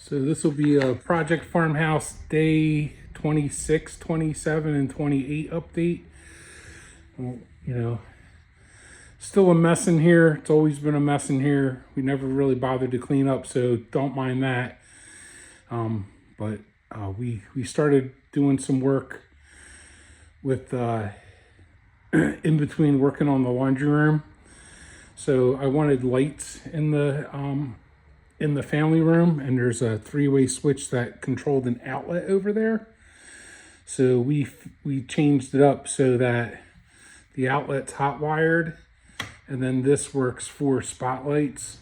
So this will be a Project Farmhouse day 26, 27, and 28 update. Well, still a mess in here. It's always been a mess in here. We never really bothered to clean up, so don't mind that. But we started doing some work with in between working on the laundry room. So I wanted lights in the family room, and there's a three-way switch that controlled an outlet over there. So we changed it up so that the outlet's hot wired, and then this works for spotlights,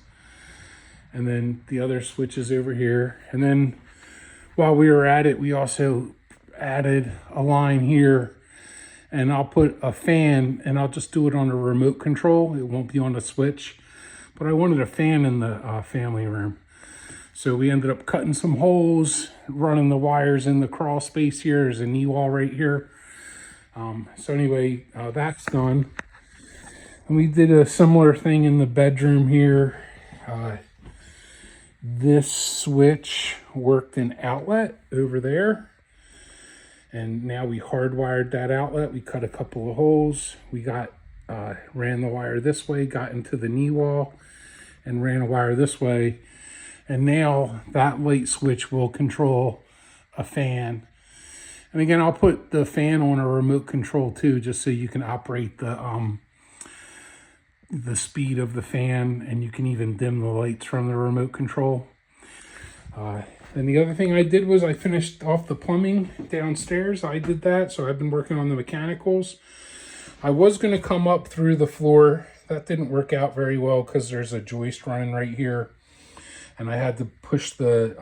and then the other switch is over here. And then while we were at it, we also added a line here, and I'll put a fan, and I'll just do it on a remote control. It won't be on the switch, but I wanted a fan in the family room. So we ended up cutting some holes, running the wires in the crawl space here. There's a knee wall right here. So anyway, that's done. And we did a similar thing in the bedroom here. This switch worked an outlet over there. And now we hardwired that outlet. We cut a couple of holes. We ran the wire this way, got into the knee wall, and ran a wire this way. And now that light switch will control a fan. And again, I'll put the fan on a remote control too, just so you can operate the speed of the fan, and you can even dim the lights from the remote control. And the other thing I did was I finished off the plumbing downstairs. I did that, so I've been working on the mechanicals. I was going to come up through the floor. That didn't work out very well because there's a joist running right here, and I had to push the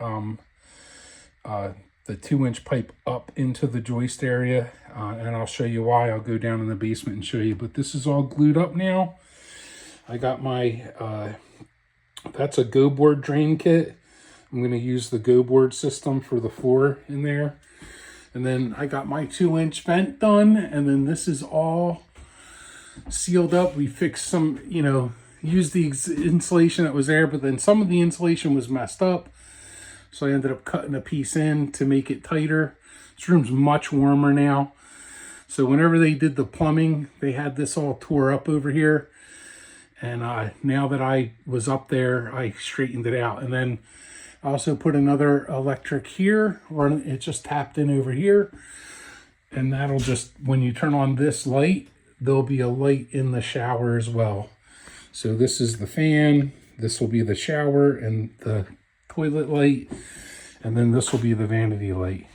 2-inch pipe up into the joist area, and I'll show you why. I'll go down in the basement and show you. But this is all glued up now. I got my that's a Go Board drain kit. I'm going to use the Go Board system for the floor in there. And then I got my 2-inch vent done. And then this is all sealed up. We fixed some, used the insulation that was there, but then some of the insulation was messed up. So I ended up cutting a piece in to make it tighter. This room's much warmer now. So whenever they did the plumbing, they had this all tore up over here. And now that I was up there, I straightened it out. And then I also put another electric here, it just tapped in over here. And that'll just, when you turn on this light, there'll be a light in the shower as well. So this is the fan, this will be the shower and the toilet light, and then this will be the vanity light.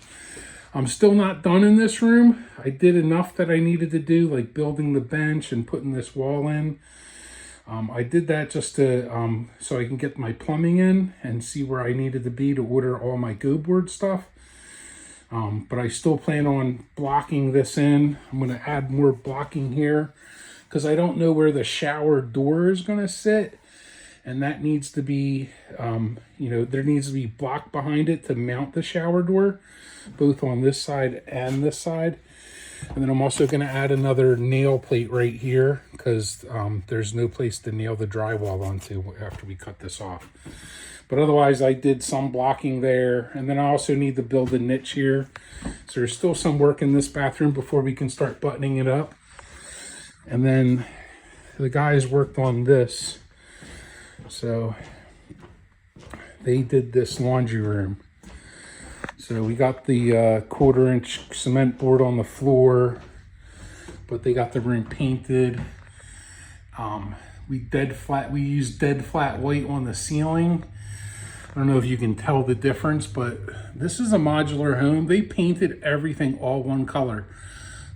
I'm still not done in this room. I did enough that I needed to do, like building the bench and putting this wall in. I did that just to so I can get my plumbing in and see where I needed to be to order all my Go Board stuff. But I still plan on blocking this in. I'm going to add more blocking here because I don't know where the shower door is going to sit. And that needs to be, there needs to be block behind it to mount the shower door, both on this side and this side. And then I'm also going to add another nail plate right here because there's no place to nail the drywall onto after we cut this off. But otherwise, I did some blocking there. And then I also need to build a niche here. So there's still some work in this bathroom before we can start buttoning it up. And then the guys worked on this. So they did this laundry room. So we got the 1/4-inch cement board on the floor, but they got the room painted. We used dead flat white on the ceiling. I don't know if you can tell the difference, but this is a modular home. They painted everything all one color.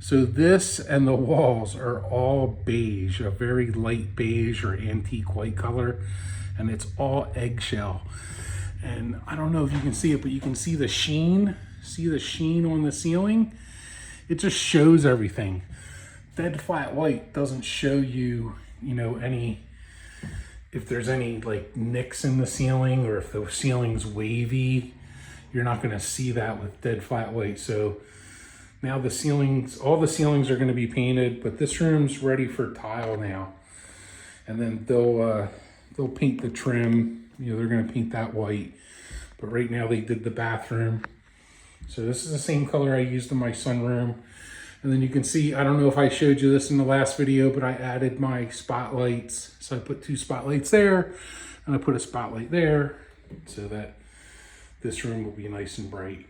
So this and the walls are all beige, a very light beige or antique white color, and it's all eggshell. And I don't know if you can see it, but you can see the sheen. See the sheen on the ceiling? It just shows everything. Dead flat white doesn't show you, if there's any like nicks in the ceiling or if the ceiling's wavy. You're not going to see that with dead flat white. So now all the ceilings are going to be painted, but this room's ready for tile now. And then they'll paint the trim. They're going to paint that white. But right now they did the bathroom. So this is the same color I used in my sunroom. And then you can see, I don't know if I showed you this in the last video, but I added my spotlights. So I put 2 spotlights there, and I put a spotlight there so that this room will be nice and bright.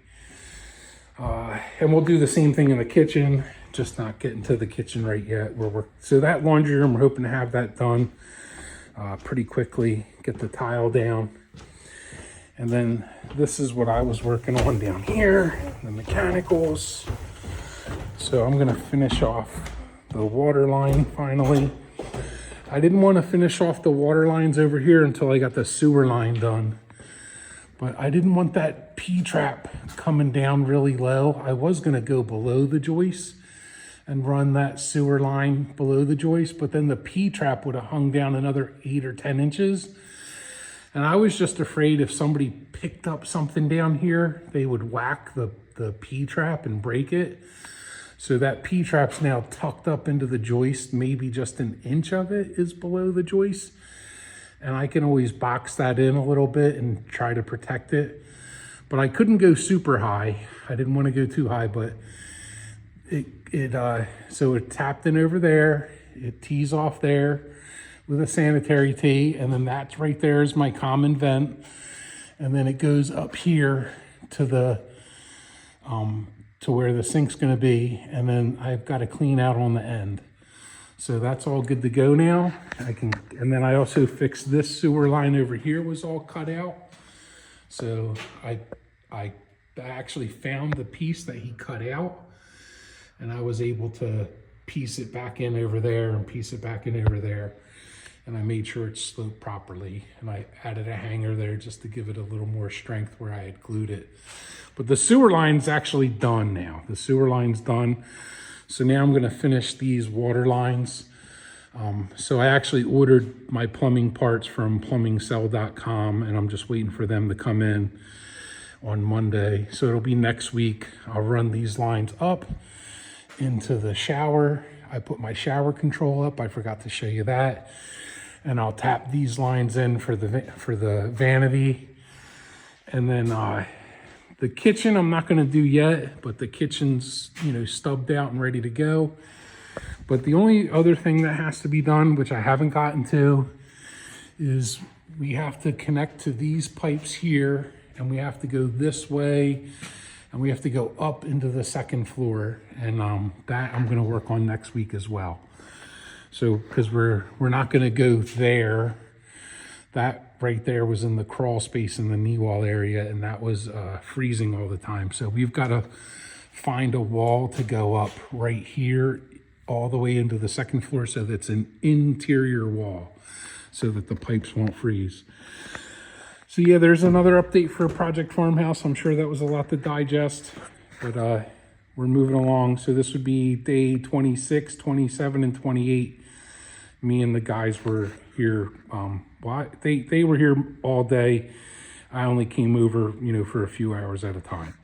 And we'll do the same thing in the kitchen, just not getting to the kitchen right yet. So that laundry room, we're hoping to have that done pretty quickly, get the tile down. And then this is what I was working on down here, the mechanicals. So I'm gonna finish off the water line finally. I didn't want to finish off the water lines over here until I got the sewer line done. But I didn't want that P-trap coming down really low. I was gonna go below the joist and run that sewer line below the joist, but then the P-trap would have hung down another 8 or 10 inches. And I was just afraid if somebody picked up something down here, they would whack the P-trap and break it. So that P-trap's now tucked up into the joist. Maybe just an inch of it is below the joist. And I can always box that in a little bit and try to protect it. But I couldn't go super high. I didn't want to go too high, but so it tapped in over there. It tees off there with a sanitary tee, and then that's right there is my common vent. And then it goes up here to the to where the sink's gonna be, and then I've got to clean out on the end. So that's all good to go now. And then I also fixed this sewer line over here was all cut out. So I actually found the piece that he cut out, and I was able to piece it back in over there and piece it back in over there. And I made sure it's sloped properly. And I added a hanger there just to give it a little more strength where I had glued it. But the sewer line's actually done now. The sewer line's done. So now I'm gonna finish these water lines. So I actually ordered my plumbing parts from plumbingcell.com, and I'm just waiting for them to come in on Monday. So it'll be next week. I'll run these lines up into the shower. I put my shower control up. I forgot to show you that. And I'll tap these lines in for the vanity. And then the kitchen I'm not gonna do yet, but the kitchen's, stubbed out and ready to go. But the only other thing that has to be done, which I haven't gotten to, is we have to connect to these pipes here, and we have to go this way, and we have to go up into the second floor. And that I'm gonna work on next week as well. So, because we're not gonna go there. That right there was in the crawl space in the knee wall area, and that was freezing all the time. So we've got to find a wall to go up right here all the way into the second floor, so that's an interior wall so that the pipes won't freeze. So yeah, there's another update for Project Farmhouse. I'm sure that was a lot to digest, but we're moving along. So this would be day 26, 27, and 28. Me and the guys were here. They were here all day. I only came over, for a few hours at a time.